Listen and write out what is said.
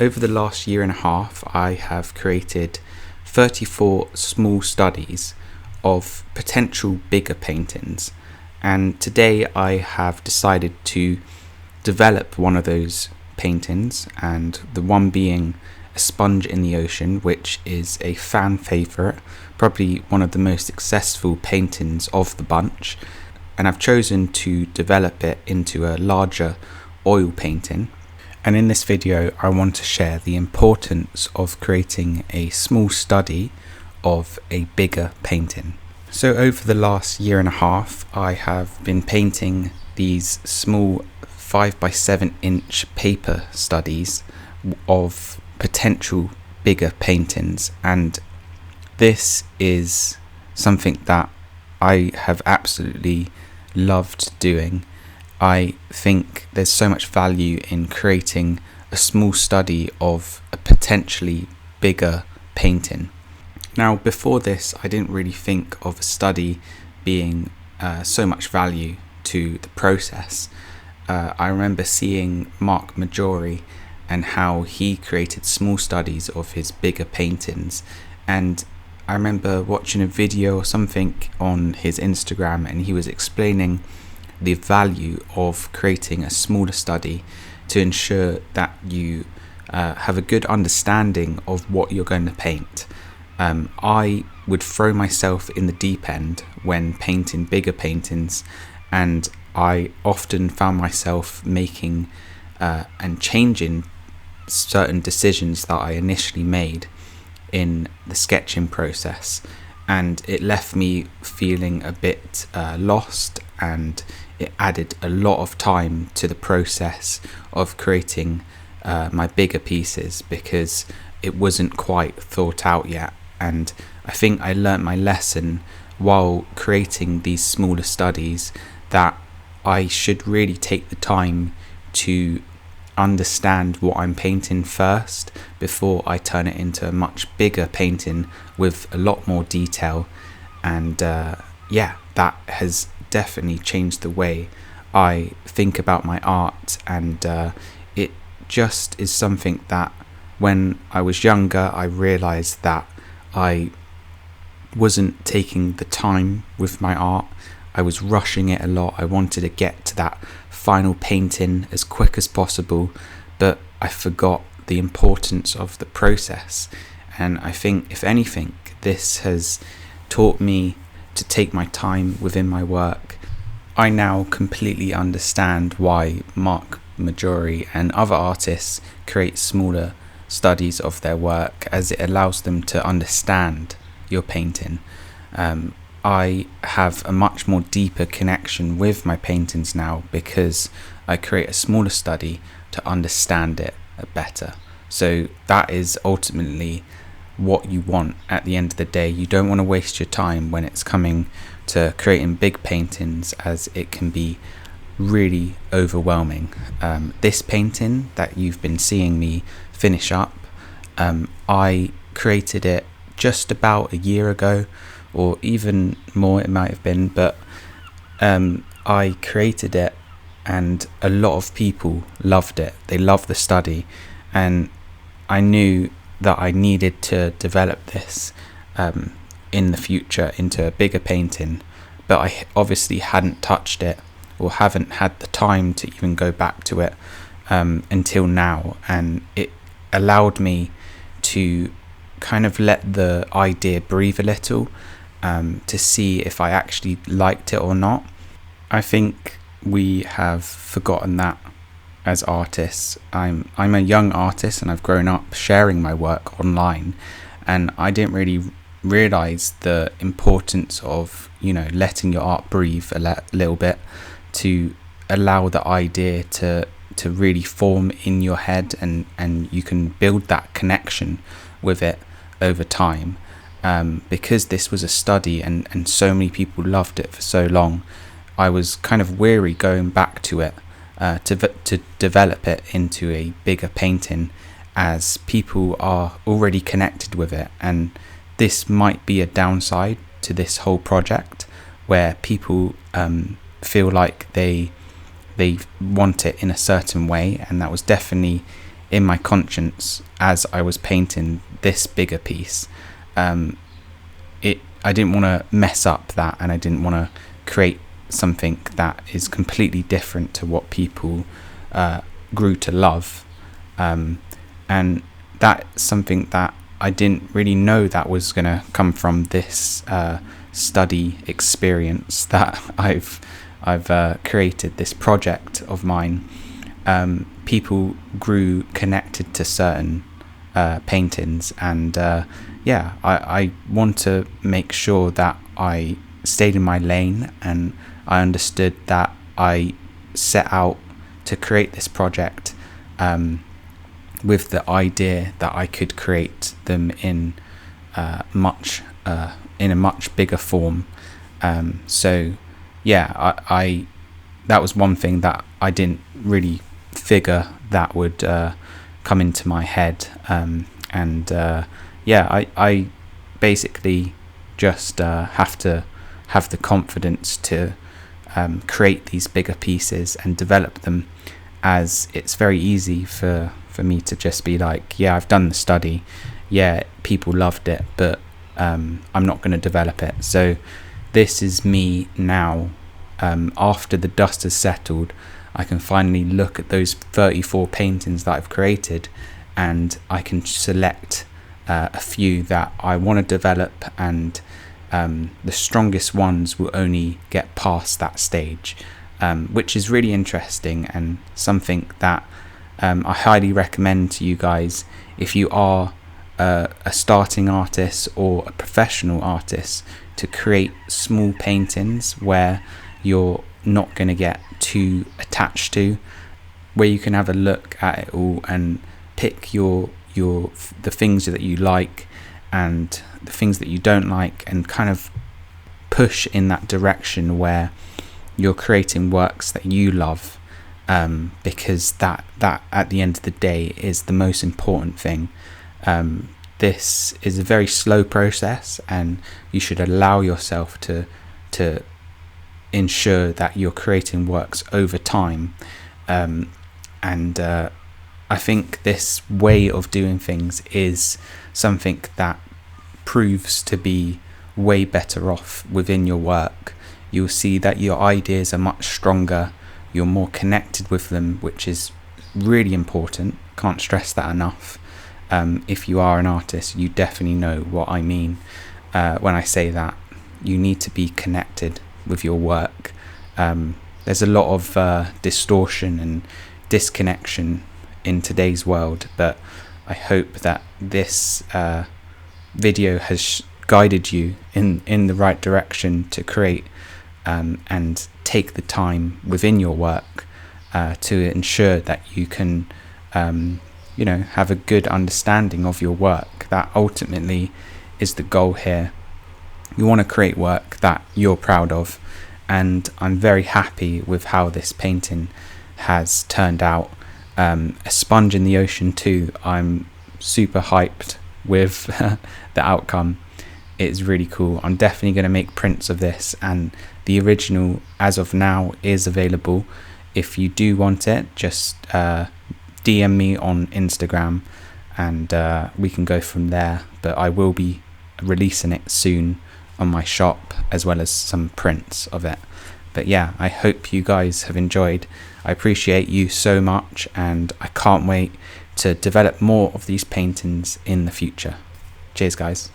over the last year and a half, I have created 34 small studies of potential bigger paintings, and today I have decided to develop one of those paintings, and the one being a sponge in the ocean, which is a fan favourite, probably one of the most successful paintings of the bunch, and I've chosen to develop it into a larger oil painting. And in this video I want to share the importance of creating a small study of a bigger painting. So over the last year and a half I have been painting these small 5x7 inch paper studies of potential bigger paintings, and this is something that I have absolutely loved doing. I think there's so much value in creating a small study of a potentially bigger painting. Now, before this, I didn't really think of a study being so much value to the process. I remember seeing Mark Majori and how he created small studies of his bigger paintings, and I remember watching a video or something on his Instagram, and he was explaining the value of creating a smaller study to ensure that you have a good understanding of what you're going to paint. I would throw myself in the deep end when painting bigger paintings, and I often found myself making and changing certain decisions that I initially made in the sketching process, and it left me feeling a bit lost, and it added a lot of time to the process of creating my bigger pieces because it wasn't quite thought out yet. And I think I learnt my lesson while creating these smaller studies, that I should really take the time to understand what I'm painting first before I turn it into a much bigger painting with a lot more detail. And that has definitely changed the way I think about my art, and it just is something that when I was younger I realised that I wasn't taking the time with my art. I was rushing it a lot. I wanted to get to that final painting as quick as possible, but I forgot the importance of the process. And I think, if anything, this has taught me to take my time within my work. I now completely understand why Mark Majori and other artists create smaller studies of their work, as it allows them to understand your painting. I have a much more deeper connection with my paintings now because I create a smaller study to understand it better. So that is ultimately what you want at the end of the day. You don't want to waste your time when it's coming to creating big paintings, as it can be really overwhelming. This painting that you've been seeing me finish up, I created it just about a year ago, or even more it might have been, but I created it and a lot of people loved it. They loved the study, and I knew that I needed to develop this in the future into a bigger painting, but I obviously hadn't touched it or haven't had the time to even go back to it until now, and it allowed me to kind of let the idea breathe a little, to see if I actually liked it or not. I think we have forgotten that as artists. I'm a young artist and I've grown up sharing my work online, and I didn't really realize the importance of, letting your art breathe a little bit to allow the idea to really form in your head, and you can build that connection with it over time. Because this was a study and so many people loved it for so long, I was kind of weary going back to it to develop it into a bigger painting, as people are already connected with it. And this might be a downside to this whole project, where people feel like they want it in a certain way, and that was definitely in my conscience as I was painting this bigger piece. I didn't want to mess up that, and I didn't want to create something that is completely different to what people grew to love. And that's something that I didn't really know that was going to come from this study experience that I've created, this project of mine. People grew connected to certain paintings, and I want to make sure that I stayed in my lane, and I understood that I set out to create this project with the idea that I could create them in a much bigger form. I that was one thing that I didn't really figure that would come into my head. I basically just have to have the confidence to create these bigger pieces and develop them, as it's very easy for me to just be like, yeah, I've done the study, yeah, people loved it, but I'm not going to develop it. So this is me now. After the dust has settled, I can finally look at those 34 paintings that I've created, and I can select a few that I want to develop, and the strongest ones will only get past that stage, which is really interesting, and something that I highly recommend to you guys if you are a starting artist or a professional artist, to create small paintings where you're not going to get too attached to, where you can have a look at it all and pick the things that you like and the things that you don't like, and kind of push in that direction where you're creating works that you love, because that at the end of the day is the most important thing. This is a very slow process, and you should allow yourself to ensure that you're creating works over time. I think this way of doing things is something that proves to be way better off within your work. You'll see that your ideas are much stronger, you're more connected with them, which is really important. Can't stress that enough. If you are an artist, you definitely know what I mean when I say that. You need to be connected with your work. There's a lot of distortion and disconnection in today's world, but I hope that this video has guided you in the right direction to create and take the time within your work to ensure that you can have a good understanding of your work. That ultimately is the goal here. You want to create work that you're proud of, and I'm very happy with how this painting has turned out. A sponge in the ocean too. I'm super hyped with the outcome. It's really cool. I'm definitely going to make prints of this, and the original as of now is available. If you do want it, just DM me on Instagram, and we can go from there. But I will be releasing it soon on my shop, as well as some prints of it. But yeah, I hope you guys have enjoyed. I appreciate you so much, and I can't wait to develop more of these paintings in the future. Cheers guys.